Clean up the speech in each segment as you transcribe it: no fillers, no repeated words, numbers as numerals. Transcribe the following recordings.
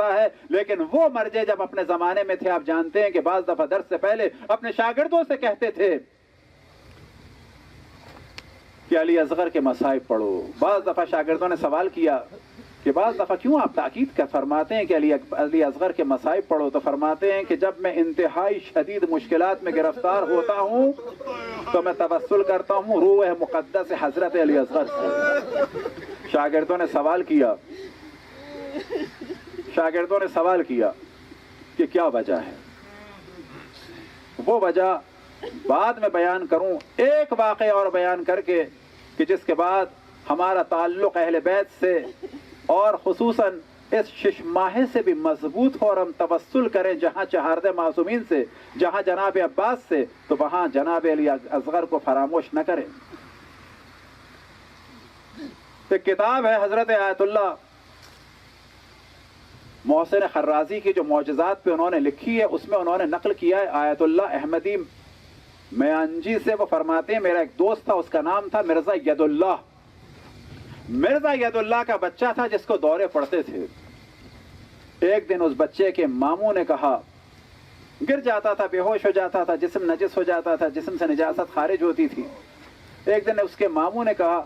جاتا ہے. لیکن وہ مرجع جب اپنے زمانے میں تھے آپ جانتے ہیں کہ بعض دفعہ درس سے پہلے اپنے شاگردوں سے کہتے تھے کہ علی اصغر کے مصائب پڑھو. بعض دفعہ شاگردوں نے سوال کیا کہ بعض دفعہ کیوں آپ تاکید کر فرماتے ہیں کہ علی اصغر کے مصائب پڑھو؟ تو فرماتے ہیں کہ جب میں انتہائی شدید مشکلات میں گرفتار ہوتا ہوں تو میں توسل کرتا ہوں روح مقدس حضرت علی اصغر سے. شاگردوں نے سوال کیا کہ کیا وجہ ہے؟ وہ وجہ بعد میں بیان کروں. ایک واقعہ اور بیان کر کے کہ جس کے بعد ہمارا تعلق اہل بیت سے اور خصوصاً اس 6 ماہے سے بھی مضبوط ہو اور ہم توسل کریں جہاں چہارد معصومین سے، جہاں جناب عباس سے، تو وہاں جناب علی اصغر کو فراموش نہ کریں. ایک کتاب ہے حضرت آیت اللہ محسن خرازی کی جو معجزات پہ انہوں نے لکھی ہے، اس میں انہوں نے نقل کیا ہے آیت اللہ احمدی میانجی سے. وہ فرماتے ہیں میرا ایک دوست تھا، اس کا نام تھا مرزا ید اللہ. مرزا ید اللہ کا بچہ تھا جس کو دورے پڑتے تھے. ایک دن اس بچے کے ماموں نے کہا، گر جاتا تھا، بے ہوش ہو جاتا تھا، جسم نجس ہو جاتا تھا، جسم سے نجاست خارج ہوتی تھی. ایک دن اس کے ماموں نے کہا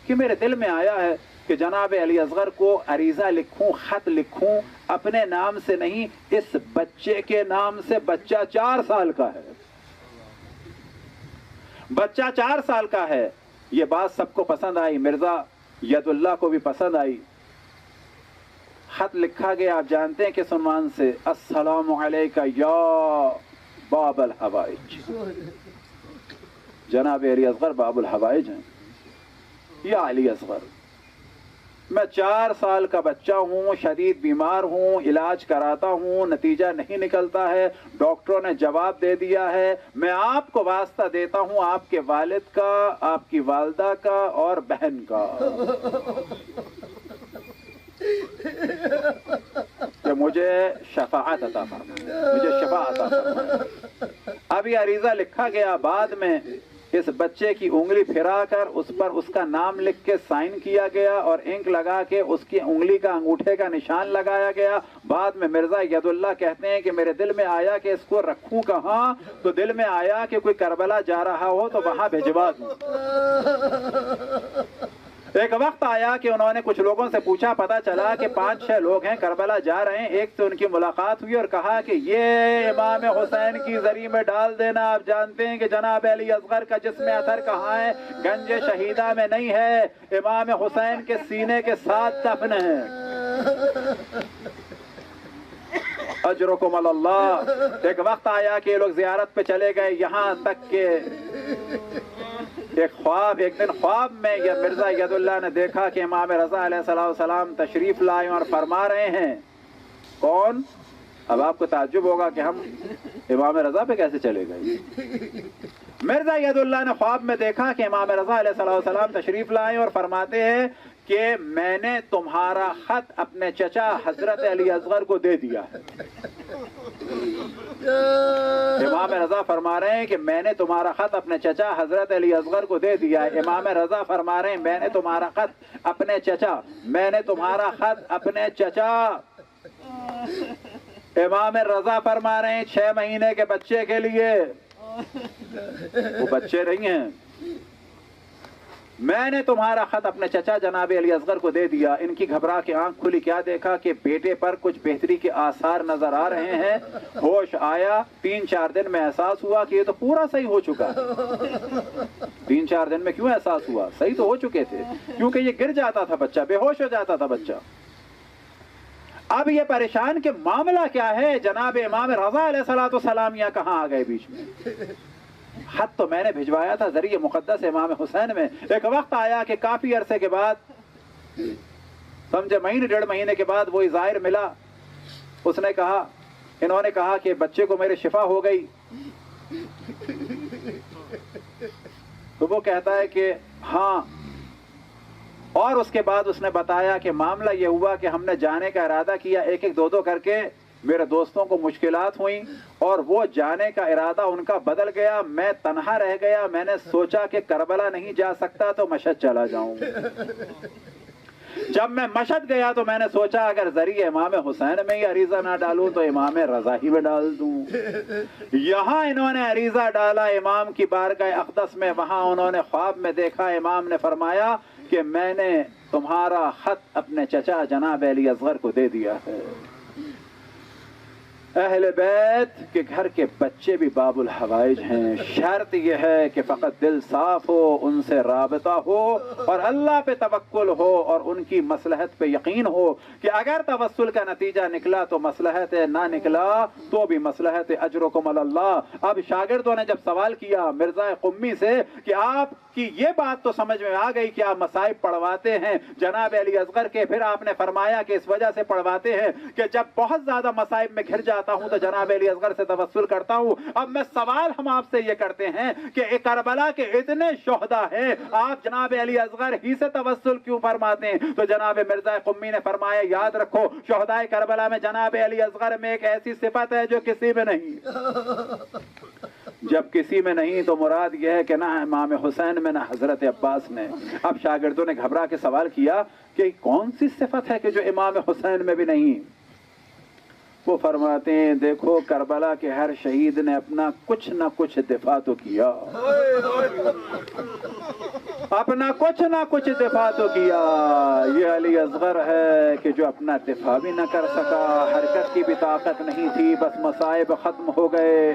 کہ میرے دل میں آیا ہے کہ جناب علی اصغر کو عریضہ لکھوں، خط لکھوں، اپنے نام سے نہیں، اس بچے کے نام سے. بچہ 4 سال کا ہے، بچہ 4 سال کا ہے. یہ بات سب کو پسند آئی، مرزا ید اللہ کو بھی پسند آئی. خط لکھا گیا آپ جانتے ہیں کس عنوان سے؟ السلام علیکہ یا باب الحوائج. جناب علی اصغر باب الحوائج ہیں. یا علی اصغر، میں 4 سال کا بچہ ہوں، شدید بیمار ہوں، علاج کراتا ہوں، نتیجہ نہیں نکلتا ہے، ڈاکٹروں نے جواب دے دیا ہے. میں آپ کو واسطہ دیتا ہوں آپ کے والد کا، آپ کی والدہ کا اور بہن کا کہ مجھے شفاعت عطا فرمائے، مجھے شفاعت عطا فرمائے. اب یہ عریضہ لکھا گیا، بعد میں اس بچے کی انگلی پھرا کر اس پر اس کا نام لکھ کے سائن کیا گیا اور انک لگا کے اس کی انگلی کا انگوٹھے کا نشان لگایا گیا. بعد میں مرزا ید اللہ کہتے ہیں کہ میرے دل میں آیا کہ اس کو رکھوں کہاں؟ تو دل میں آیا کہ کوئی کربلا جا رہا ہو تو وہاں بھجوا دوں. ایک وقت آیا کہ انہوں نے کچھ لوگوں سے پوچھا، پتا چلا کہ 5-6 لوگ ہیں کربلا جا رہے ہیں. ایک سے ان کی ملاقات ہوئی اور کہا کہ یہ امام حسین کی زری میں ڈال دینا. آپ جانتے ہیں کہ جناب علی اصغر کا جسم اثر کہاں ہے؟ گنج شہیدہ میں نہیں ہے، امام حسین کے سینے کے ساتھ دفن ہے. اجرکم اللہ. ایک وقت آیا کہ یہ لوگ زیارت پہ چلے گئے، یہاں تک کہ ایک دن خواب میں یہ مرزا ید اللہ نے دیکھا کہ امام رضا علیہ السلام تشریف لائے اور فرما رہے ہیں. کون؟ اب آپ کو تعجب ہوگا کہ ہم امام رضا پہ کیسے چلے گئے. مرزا ید اللہ نے خواب میں دیکھا کہ امام رضا علیہ السلام تشریف لائے اور فرماتے ہیں کہ میں نے تمہارا خط اپنے چچا حضرت علی اصغر کو دے دیا ہے. امام رضا فرما رہے ہیں کہ میں نے تمہارا خط اپنے چچا حضرت علی اصغر کو دے دیا ہے. امام رضا فرما رہے ہیں میں نے تمہارا خط اپنے چچا، میں نے تمہارا خط اپنے چچا. امام رضا فرما رہے ہیں 6 مہینے کے بچے کے لیے، وہ بچے نہیں ہیں، میں نے تمہارا خط اپنے چچا جناب علی اصغر کو دے دیا. ان کی گھبرا کے آنکھ کھلی، کیا دیکھا کہ بیٹے پر کچھ بہتری کے آثار نظر آ رہے ہیں. ہوش آیا، 3-4 دن میں احساس ہوا کہ یہ تو پورا صحیح ہو چکا ہے. 3-4 دن میں کیوں احساس ہوا؟ صحیح تو ہو چکے تھے، کیونکہ یہ گر جاتا تھا بچہ، بے ہوش ہو جاتا تھا بچہ. اب یہ پریشان کہ معاملہ کیا ہے؟ جناب امام رضا علیہ السلام یہاں کہاں آ گئے بیچ میں؟ خط تو میں نے بھجوایا تھا ذریعہ مقدس امام حسین میں. ایک وقت آیا کہ کافی عرصے کے بعد، سمجھے 1.5 مہینے کے بعد، وہی ظاہر ملا. اس نے کہا، انہوں نے کہا کہ بچے کو میرے شفا ہو گئی. تو وہ کہتا ہے کہ ہاں. اور اس کے بعد اس نے بتایا کہ معاملہ یہ ہوا کہ ہم نے جانے کا ارادہ کیا، 1-2 کر کے میرے دوستوں کو مشکلات ہوئیں اور وہ جانے کا ارادہ ان کا بدل گیا. میں تنہا رہ گیا. میں نے سوچا کہ کربلا نہیں جا سکتا تو مشہد چلا جاؤں. جب میں مشہد گیا تو میں نے سوچا اگر ذریعہ امام حسین میں ہی عریضہ نہ ڈالوں تو امام رضا ہی میں ڈال دوں. یہاں انہوں نے عریضہ ڈالا امام کی بارگاہ اقدس میں. وہاں انہوں نے خواب میں دیکھا امام نے فرمایا کہ میں نے تمہارا خط اپنے چچا جناب علی اصغر کو دے دیا ہے. اہل بیت کے گھر کے بچے بھی باب الحوائج ہیں. شرط یہ ہے کہ فقط دل صاف ہو, ان سے رابطہ ہو اور اللہ پہ توکل ہو اور ان کی مصلحت پہ یقین ہو کہ اگر توسل کا نتیجہ نکلا تو مصلحت ہے, نہ نکلا تو بھی مصلحت ہے. اجرکم علی اللہ. اب شاگردوں نے جب سوال کیا مرزا قمی سے کہ آپ کی یہ بات تو سمجھ میں آ گئی کہ آپ مصائب پڑھواتے ہیں جناب علی اصغر کے, پھر آپ نے فرمایا کہ اس وجہ سے پڑھواتے ہیں کہ جب بہت زیادہ مصائب میں گھر جاتا ہوں تو جناب علی اصغر سے توسل کرتا ہوں. اب میں سوال ہم آپ سے یہ کرتے ہیں کہ کربلا کے اتنے شہداء ہیں, آپ جناب علی اصغر ہی سے توسل کیوں فرماتے ہیں؟ تو جناب مرزا قمی نے فرمایا یاد رکھو شہداء کربلا میں جناب علی اصغر میں ایک ایسی صفت ہے جو کسی میں نہیں. جب کسی میں نہیں تو مراد یہ ہے کہ نہ امام حسین میں نہ حضرت عباس میں. اب شاگردوں نے گھبرا کے سوال کیا کہ کون سی صفت ہے کہ جو امام حسین میں بھی نہیں؟ وہ فرماتے ہیں دیکھو کربلا کے ہر شہید نے اپنا کچھ نہ کچھ دفاع تو کیا, اپنا کچھ نہ کچھ دفاع تو کیا. یہ علی اصغر ہے کہ جو اپنا دفاع بھی نہ کر سکا, حرکت کی بھی طاقت نہیں تھی, بس مصائب ختم ہو گئے.